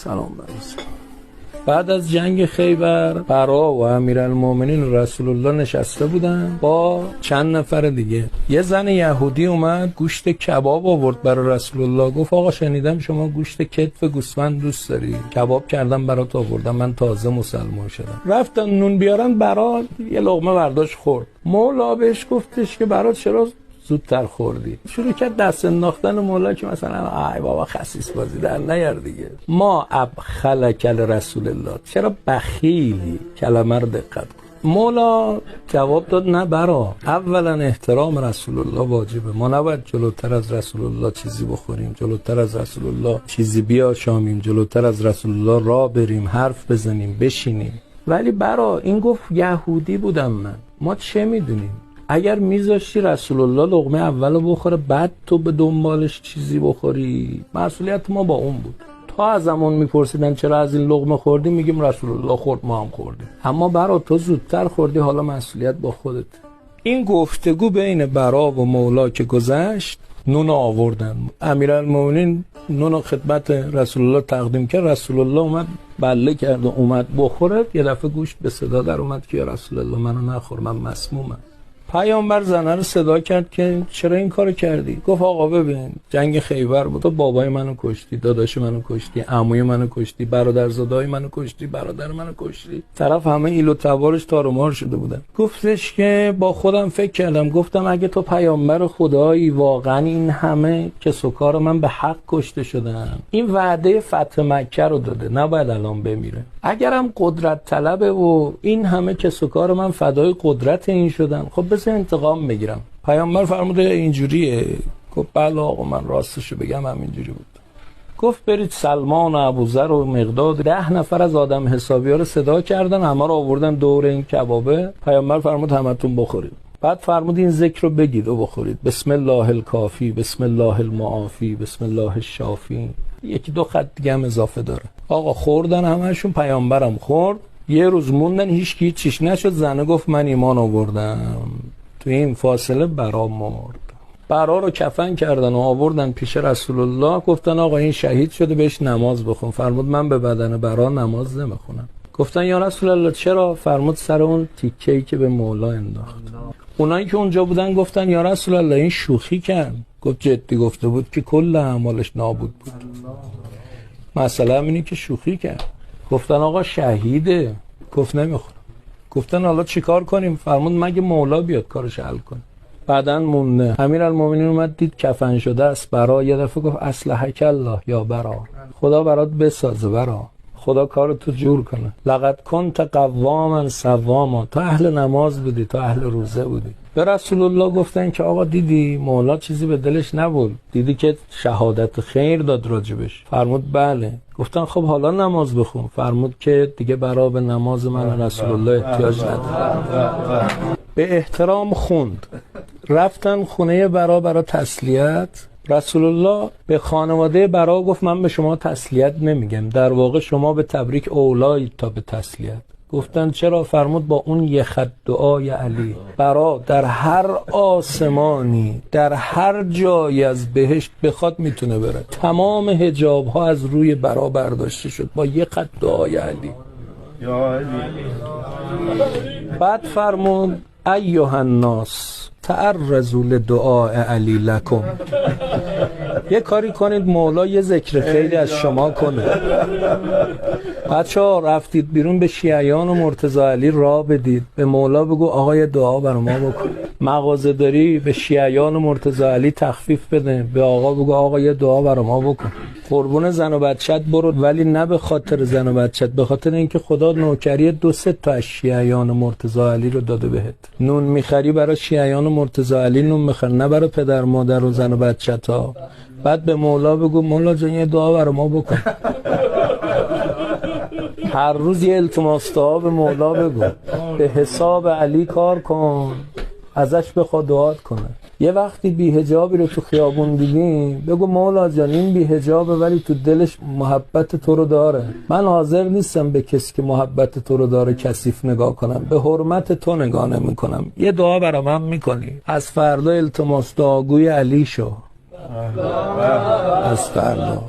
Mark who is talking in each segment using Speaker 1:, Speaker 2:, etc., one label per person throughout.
Speaker 1: سلام علیکم. بعد از جنگ خیبر برا و امیرالمومنین رسول الله نشسته بودن با چند نفر دیگه. یه زن یهودی اومد گوشت کباب آورد برای رسول الله. گفت آقا شنیدم شما گوشت کتف گوسفند دوست داری، کباب کردم برات آوردم، من تازه مسلمان شدم. رفتن نون بیارن، برا یه لقمه برداشت خورد. مولا بهش گفتش که برات چرا زودتر خوردی؟ شروع کرد دست انداختن مولا که مثلا ای بابا خسیس بازی در نیار دیگه. ما ابخلک رسول الله، چرا بخیلی؟ کلمه رو دقت کن. مولا جواب داد نه برا، اولا احترام رسول الله واجبه، ما نباید جلوتر از رسول الله چیزی بخوریم، جلوتر از رسول الله چیزی بیاشامیم، جلوتر از رسول الله راه بریم، حرف بزنیم، بشینیم. ولی برا این گفت یهودی بودم من، ما چه میدونیم؟ اگر میذاشتی رسول الله لقمه اولو بخوره بعد تو به دنبالش چیزی بخوری، مسئولیت ما با اون بود. تا از زمان میپرسیدن چرا از این لقمه خوردی، میگیم رسول الله خورد ما هم خوردیم. اما برا تو زودتر خوردی، حالا مسئولیت با خودت. این گفتگو بین برا و مولا که گذشت، نون آوردن. امیرالمومنین نون خدمت رسول الله تقدیم کرد. رسول الله اومد بله کرد و اومد بخوره. یه دفعه گوشت به صدا در اومد که یا رسول الله منو نخور، من مسمومم. پیامبر زنه رو صدا کرد که چرا این کارو کردی؟ گفت آقا ببین جنگ خیبر بود، تو بابای منو کشتی، داداش منو کشتی، عموی منو کشتی، برادرزادای منو کشتی، برادر منو کشتی. طرف همه ایل و تبارش تار و مار شده بودن. گفتش که با خودم فکر کردم، گفتم اگه تو پیامبر خدایی واقعا این همه کس و کار من به حق کشته شدن، این وعده فتح مکه رو داده، نباید الان بمیره. اگرم قدرت طلبه و این همه کس و کار من فدای قدرت این شدن، خب بس انتقام بگیرم. پیامبر فرموده اینجوریه. گفت بله آقا من راستشو بگم همینجوری بود. گفت برید سلمان و ابوذر و مقداد 10 نفر از آدم حسابی‌ها رو صدا کردن، همه رو آوردن دور این کبابه. پیامبر فرمود همتون بخورید. بعد فرمود این ذکر رو بگید و بخورید، بسم الله الکافی، بسم الله المعافی، بسم الله الشافی. یکی دو خط دیگه هم اضافه داره. آقا خوردن همشون، پیامبرم خورد. یه روز موندن هیچ کی چیش نشد. زنه گفت من ایمان آوردم. تو این فاصله برا مرد. برا رو کفن کردن و آوردن پیش رسول الله. گفتن آقا این شهید شده، بهش نماز بخون. فرمود من به بدن برا نماز نمیخونم. گفتن یا رسول الله چرا؟ فرمود سر اون تیکه‌ای که به مولا انداخت. اونایی که اونجا بودن گفتن یا رسول الله این شوخی کرد. گفت جدی گفته بود که کل اعمالش نابود بود. مثلا اینی که شوخی کرد. گفتن آقا شهیده. گفت نمیخورم. گفتن حالا چیکار کنیم؟ فرمود مگه مولا بیاد کارش حل کنه. بعدن مونده. امیرالمومنین اومد دید کفن شده است. برا یه دفعه گفت اصلحک الله یا برا، خدا برات بسازه برا، خدا کارتو جور کنه. لقد کنت قواما صواما، تو اهل نماز بودی، تو اهل روزه بودی. به رسول الله گفتن که آقا دیدی مولا چیزی به دلش نبود، دیدی که شهادت خیر داد راجبش؟ فرمود بله. گفتن خب حالا نماز بخون. فرمود که دیگه برا به نماز من رسول الله احتیاج نداره. به احترام خوند. رفتن خونه برا تسلیت. رسول الله به خانواده برا گفت من به شما تسلیت نمیگم، در واقع شما به تبریک اولایید تا به تسلیت. گفتن چرا؟ فرمود با اون یه خط دعای علی برا در هر آسمانی در هر جایی از بهشت بخواد میتونه بره. تمام حجاب ها از روی برا برداشته شد با یه خط دعای علی. یا علی. بعد فرمود ایها الناس تعرضوا لدعاء علی لکم. یه کاری کنید مولا یه ذکر خیلی از شما کنه. بچه‌ها رفتید بیرون به شیعیان و مرتضی علی راه بدید، به مولا بگو آقا یه دعا برای ما بکن. مغازه داری به شیعیان و مرتضی علی تخفیف بده، به آقا بگو آقا یه دعا برای ما بکن. قربون زن و بچت برو، ولی نه به خاطر زن و بچت، به خاطر اینکه خدا نوکری 2-3 تا از شیعیان و مرتضی علی رو داده بهت. نون میخری برای شیعیان و مرتضی علی، نون میخر، نه برای پدر مادر و زن و بچتا. بعد به مولا بگو مولا جان یه دعا برای ما بکن. هر روز یه التماس دعا به مولا بگو، به حساب علی کار کن، ازش بخوا دعات کنه. یه وقتی بی‌حجابی رو تو خیابون دیدی بگو مولا جان این بی‌حجابه ولی تو دلش محبت تو رو داره، من حاضر نیستم به کسی که محبت تو رو داره کثیف نگاه کنم، به حرمت تو نگاه نمی کنم. یه دعا برای من میکنی؟ از فردا التماس دعاگوی علی شو. از فردا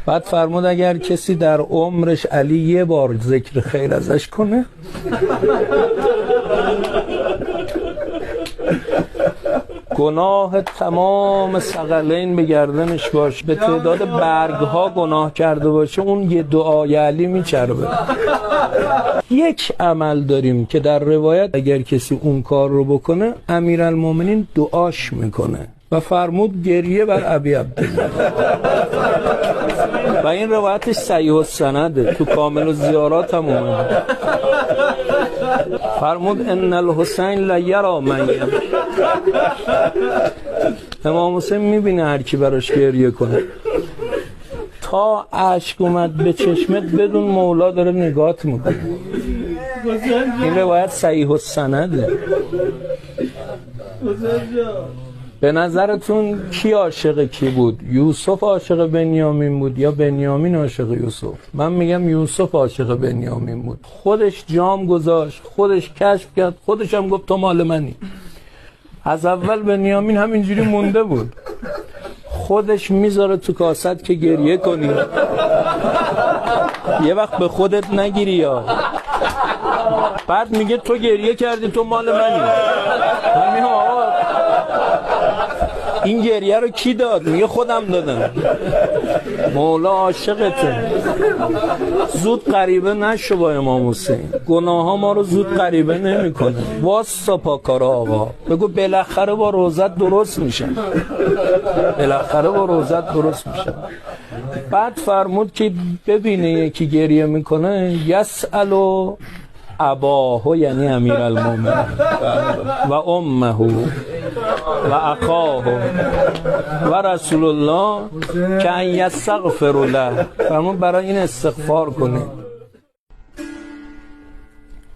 Speaker 1: بعد فرمود اگر کسی در عمرش علی یه بار ذکر خیر ازش کنه گناه تمام ثقلین به گردنش باشه، به تعداد برگها گناه کرده باشه، اون یه دعای علی میچربه. یک عمل داریم که در روایت اگر کسی اون کار رو بکنه امیرالمومنین دعاش میکنه و فرمود گریه بر ابی عبدالله و این روایتش صحیح السنده، تو کامل الزیارات هم اومده. فرمود ان الحسین لیرا من یم. امام حسین میبینه هر کی براش گریه کنه، تا اشک اومد به چشمت بدون مولا داره نگات میکنه. این روایت صحیح السنده. به نظرتون کی عاشق کی بود؟ یوسف عاشق بنیامین بود یا بنیامین عاشق یوسف؟ من میگم یوسف عاشق بنیامین بود. خودش جام گذاشت، خودش کشف کرد، خودش هم گفت تو مال منی. از اول بنیامین همینجوری مونده بود، خودش میذاره تو کاست که گریه کنی، یه وقت به خودت نگیری یا بعد میگه تو گریه کردی تو مال منی. همین آقا این گریه رو کی داد؟ میگه خودم دادم. مولا عاشقته. زود غریبه نشو با امام حسین، گناه ها ما رو زود غریبه نمی کنه. واسا پاکارا آقا، بگو بالاخره با روزت درست میشه، بالاخره با روزت درست میشه. بعد فرمود که ببینه یکی گریه میکنه یسألو اباهو، یعنی امیرالمومنین و امه و اخاه و رسول الله که ان یستغفر له، فرمود برای این استغفار کنه.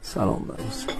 Speaker 1: سلام برسون.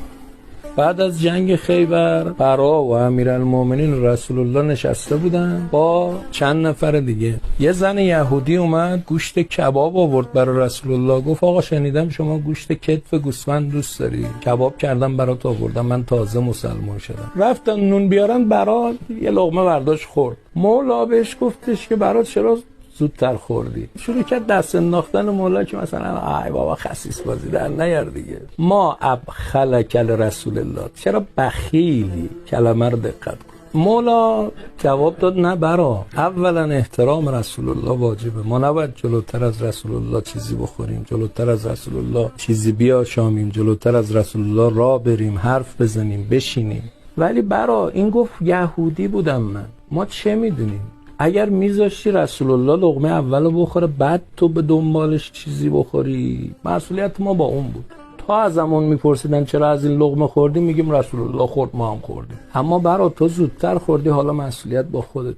Speaker 1: بعد از جنگ خیبر برا و امیرالمومنین رسول الله نشسته بودن با چند نفر دیگه. یه زن یهودی اومد گوشت کباب آورد برای رسول الله، گفت آقا شنیدم شما گوشت کتف گوسفند دوست داری، کباب کردم برات آوردم، من تازه مسلمان شدم. رفتن نون بیارن، برا یه لقمه برداشت خورد. مولا بهش گفتش که برات چرا زودتر خوردی؟ شروع کرد دست انداختن مولا که مثلا ای بابا خسیس بازی در نیار دیگه. ما ابخلک رسول الله، چرا بخیلی؟ کلمه رو دقت کن. مولا جواب داد نه برا، اولا احترام رسول الله واجبه، ما نباید جلوتر از رسول الله چیزی بخوریم، جلوتر از رسول الله چیزی بیاشامیم، جلوتر از رسول الله راه بریم، حرف بزنیم، بشینیم. ولی برا این گفت یهودی بودم من، ما چه میدونیم؟ اگر میذاشتی رسول الله لقمه اولو بخوره بعد تو به دنبالش چیزی بخوری، مسئولیت ما با اون بود. تا از همون میپرسیدن چرا از این لقمه خوردی، میگیم رسول الله خورد ما هم خوردیم. اما برا تو زودتر خوردی، حالا مسئولیت با خودت.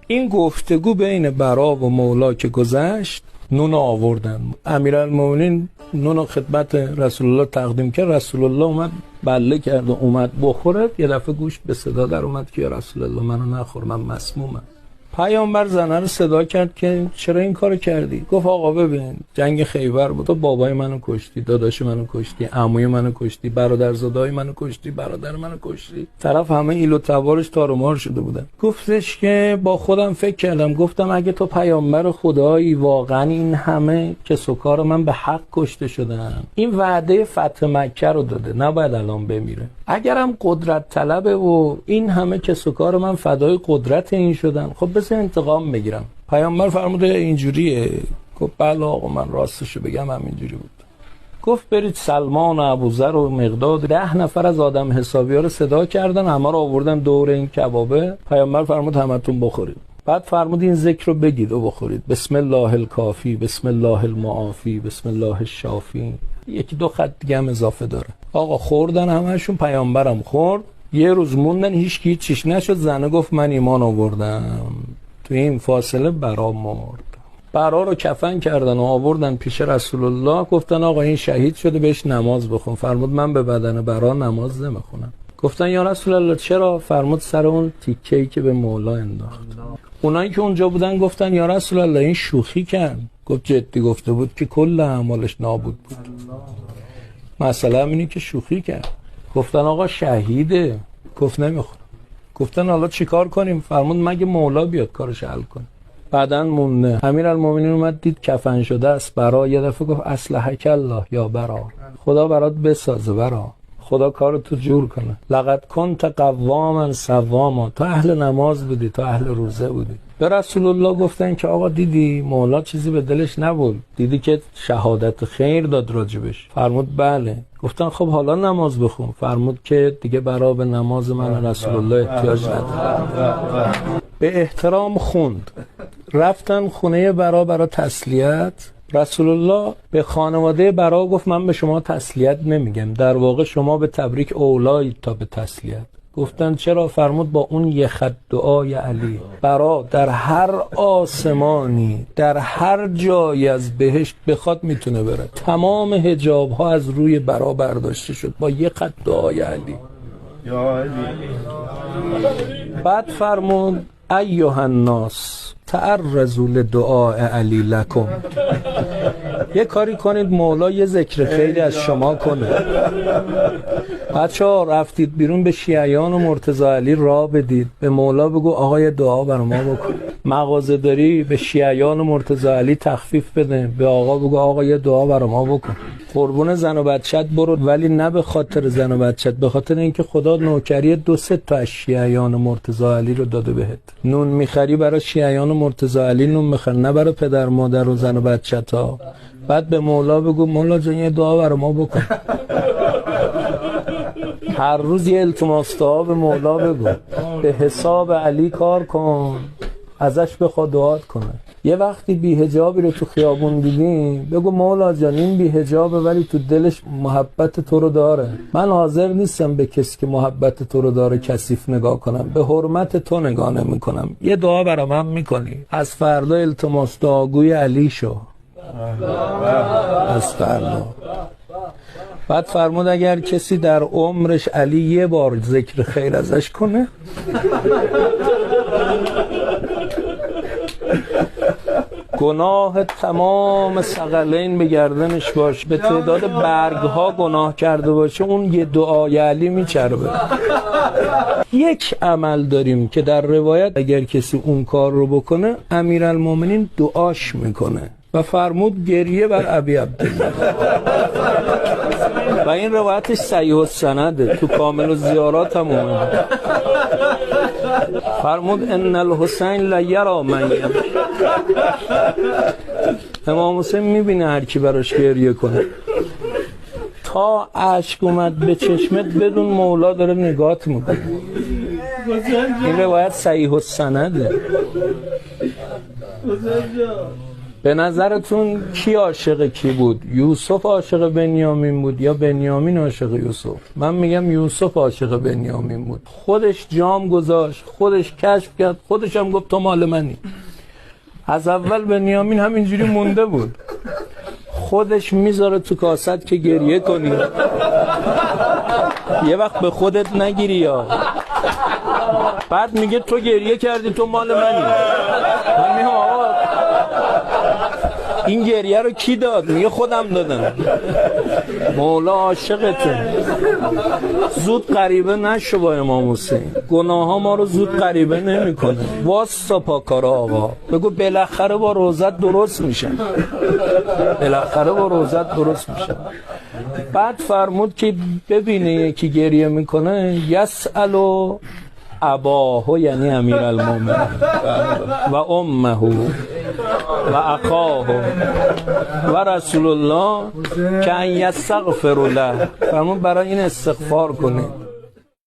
Speaker 1: این گفتگو بین برا و مولا که گذشت، نون آوردن. امیرالمومنین نون خدمت رسول الله تقدیم کرد، رسول الله اومد بله کرد و اومد بخوره. یه دفعه گوشت به صدا در اومد که یا رسول الله منو نخور، من مسمومم. پیامبر زنه رو صدا کرد که چرا این کارو کردی؟ گفت آقا ببین جنگ خیبر بود، تو بابای منو کشتی، داداش منو کشتی، عموی منو کشتی، برادرزادای منو کشتی، برادر منو کشتی. طرف همه ایل و تبارش تار و مار شده بودن. گفتش که با خودم فکر کردم، گفتم اگه تو پیامبر خدایی واقعا این همه کس و کار من به حق کشته شدن، این وعده فتح مکه رو داده، نباید الان بمیره. اگرم قدرت طلبه و این همه کس و کار من فدای قدرت این شدن، خب بس انتقام بگیرم. پیامبر فرموده اینجوریه؟ گفت بله آقا من راستشو بگم همینجوری بود. گفت برید سلمان و ابوذر و مقداد 10 نفر از آدم حسابی ها رو صدا کردن، همه رو آوردن دور این کبابه. پیامبر فرمود همتون بخورید. بعد فرمود این ذکر رو بگید و بخورید، بسم الله الکافی، بسم الله المعافی، بسم الله الشافی. یکی دو خط دیگه هم اضافه داره. آقا خوردن همشون، پیامبرم خورد. یه روز موندن هیچ کی چیش نشد. زنه گفت من ایمان آوردم. تو این فاصله برا مرد. برا رو کفن کردن و آوردن پیش رسول الله. گفتن آقا این شهید شده، بهش نماز بخون. فرمود من به بدن برا نماز نمیخونم. گفتن یا رسول الله چرا؟ فرمود سر اون تیکه‌ای که به مولا انداخت. اونایی که اونجا بودن گفتن یا رسول الله این شوخی کرد. گفت جدی گفته بود که کل اعمالش نابود بود. مثلا اینی که شوخی کرد. گفتن آقا شهیده. گفت نمیخونم. گفتن حالا چیکار کنیم؟ فرمود مگه مولا بیاد کارش حل کنه. بعدن مونده. امیرالمومنین اومد دید کفن شده است. برا یه دفعه گفت اصلحک الله یا برا، خدا برات بسازه برا، خدا کارتو جور کنه. لقد کنت قواما صواما، تو اهل نماز بودی، تو اهل روزه بودی. به رسول الله گفتن که آقا دیدی مولا چیزی به دلش نبود، دیدی که شهادت خیر داد راجبش؟ فرمود بله. گفتن خب حالا نماز بخون. فرمود که دیگه برا به نماز من رسول الله احتیاج نداره. به احترام خوند. رفتن خونه برا تسلیت. رسول الله به خانواده برا گفت من به شما تسلیت نمیگم، در واقع شما به تبریک اولایید تا به تسلیت. گفتن چرا؟ فرمود با اون یه خط دعای علی برا در هر آسمانی در هر جایی از بهشت بخواد میتونه بره. تمام حجاب ها از روی برا برداشته شد با یه خط دعای علی. بعد فرمود ایها الناس تعرضوا لدعاء علی لکم، یه کاری کنید مولا یه ذکر خیلی از شما کنه. بچه‌ها رفتید بیرون به شیعیان و مرتضی علی راه بدید، به مولا بگو آقا یه دعا برای ما بکن. مغازه داری به شیعیان و مرتضی علی تخفیف بده، به آقا بگو آقا یه دعا برای ما بکن. قربون زن و بچت برو، ولی نه به خاطر زن و بچت، به خاطر اینکه خدا نوکری 2-3 تا از شیعیان و مرتضی علی رو داده بهت. نون میخری برای شیعیان و مرتضی علی نون میخر، نه برای پدر مادر و زن و بچت ها. بعد به مولا بگو مولا جان یه دعا برای ما بکن. هر روز یه التماس دعا به مولا بگو، به حساب علی کار کن، ازش بخوا دعات کنه. یه وقتی بی‌حجابی رو تو خیابون دیدیم بگو مولا جان این بی‌حجابه ولی تو دلش محبت تو رو داره، من حاضر نیستم به کسی که محبت تو رو داره کثیف نگاه کنم، به حرمت تو نگاه نمی کنم، یه دعا برای من میکنی؟ از فردا التماس دعاگوی علی شو. از فردا. بعد فرمود اگر کسی در عمرش علی یه بار ذکر خیر ازش کنه گناه تمام ثقلین به گردنش باشه، به تعداد برگ ها گناه کرده باشه، اون یه دعای علی میچربه. یک عمل داریم که در روایت اگر کسی اون کار رو بکنه امیرالمومنین دعاش میکنه و فرمود گریه بر ابی عبدالله. و این روایتش صحیح السنده، تو کامل الزیارات هم اومده. فرمود ان الحسین لیرا من یمشی، امام حسین میبینه هر کی براش گریه کنه. تا اشک اومد به چشمت بدون مولا داره نگات میکنه. این روایت صحیح السنده. به نظرتون کی عاشق کی بود؟ یوسف عاشق بنیامین بود یا بنیامین عاشق یوسف؟ من میگم یوسف عاشق بنیامین بود. خودش جام گذاشت، خودش کشف کرد، خودش هم گفت تو مال منی. از اول بنیامین همینجوری مونده بود، خودش میذاره تو کاست که گریه کنی. یه وقت به خودت نگیری یا بعد میگه تو گریه کردی تو مال منی. من میگم آقا این گریه رو کی داد؟ میگه خودم دادم. مولا عاشقته. زود غریبه نشو با امام حسین، گناه ها ما رو زود غریبه نمی کنه. واسا پاکارا آقا، بگو بالاخره با روزت درست میشن، بالاخره با روزت درست میشن. بعد فرمود که ببینه یکی گریه میکنه یسألو اباهو، یعنی امیرالمومنین، و امه و اخاه و رسول الله که ان یستغفر له، فرمود برای این استغفار کنید.